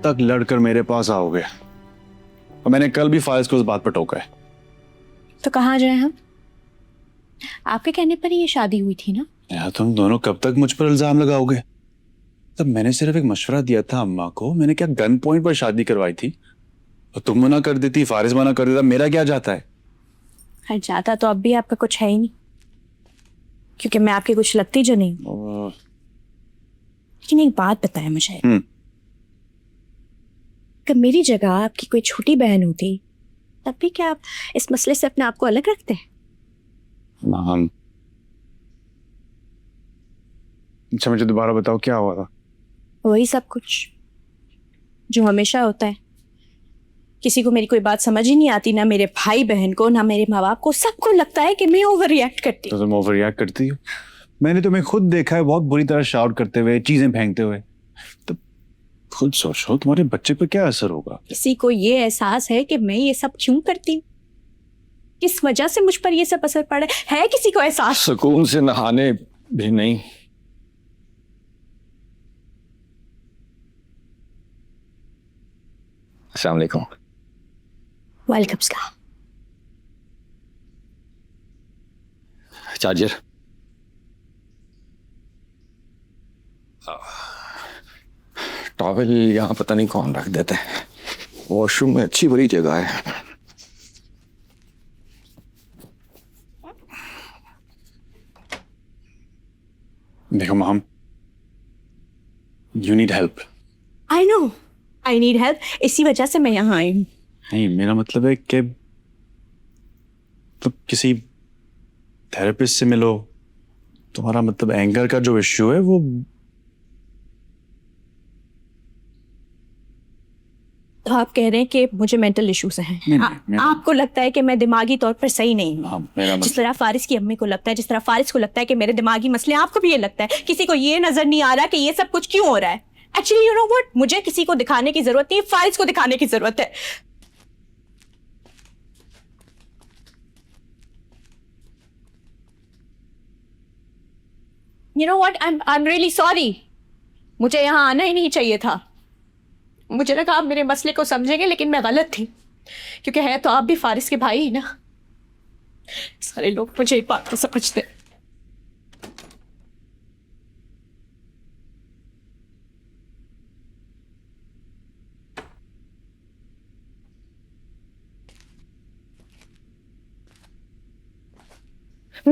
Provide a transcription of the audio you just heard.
तक लड़कर मेरे पास आओगे? और मैंने कल भी फारिस को उस बात पर टोका है। तो कहाँ जाए हम? आपके कहने पर ही ये शादी हुई थी ना? यार तुम दोनों कब तक मुझ पर इल्जाम लगाओगे? तब मैंने सिर्फ एक मशवरा दिया था अम्मा को। मैंने क्या गन पॉइंट पर शादी करवाई थी? तो तुम मना कर देती, फारिस मना कर देता, मेरा क्या जाता है? खैर जाता तो अब भी आपका कुछ है ही नहीं, क्योंकि मैं आपकी कुछ लगती जो नहीं। लेकिन एक बात बताएं मुझे, अगर मेरी जगह आपकी कोई छोटी बहन होती तब भी क्या आप इस मसले से अपने आप को अलग रखते हैं? नाम। अच्छा मुझे दोबारा बताओ क्या हुआ था? वही सब कुछ जो हमेशा होता है। किसी को मेरी कोई बात समझ ही नहीं आती, ना मेरे भाई बहन को, ना मेरे माँ बाप को। सबको लगता है कि मैं ओवर रिएक्ट करती हूँ। तो तुम ओवर रिएक्ट करती हो? मैंने तुम्हें खुद देखा है बहुत बुरी तरह शाउट करते हुए, चीजें फेंकते हुए। तो खुद सोचो तुम्हारे बच्चे पर क्या असर होगा। किसी को ये एहसास है कि मैं ये सब क्यों करती हूँ, किस वजह से मुझ पर ये सब असर पड़ा है किसी को एहसास? सुकून से नहाने भी नहीं। अस्सलाम वालेकुम। वेलकम सलाम। चार्जर। टॉवेल यहाँ पता नहीं कौन रख देता है। वॉशरूम में अच्छी बड़ी जगह है। देखो mom, you need help. I know I need help, इसी वजह से मैं यहाँ आई हूँ। नहीं मेरा मतलब है कि तो किसी थेरेपिस्ट से मिलो। तुम्हारा मतलब एंगर का जो इश्यू है वो। तो आप कह रहे हैं कि मुझे मेंटल इश्यूज हैं? आपको लगता है कि मैं दिमागी तौर पर सही नहीं हूँ? हाँ, मेरा जिस तरह फारिस की अम्मी को लगता है, जिस तरह फारिस को लगता है कि मेरे दिमागी मसले, आपको भी ये लगता है? किसी को ये नजर नहीं आ रहा कि ये सब कुछ क्यों हो रहा है? एक्चुअली यू नो व्हाट, मुझे किसी को दिखाने की जरूरत नहीं, फारिस को दिखाने की जरूरत है। You know what, I am really sorry. मुझे यहाँ आना ही नहीं चाहिए था। मुझे लगा आप मेरे मसले को समझेंगे, लेकिन मैं गलत थी, क्योंकि है तो आप भी फारिस के भाई ही ना। सारे लोग मुझे एक बात तो समझते हैं।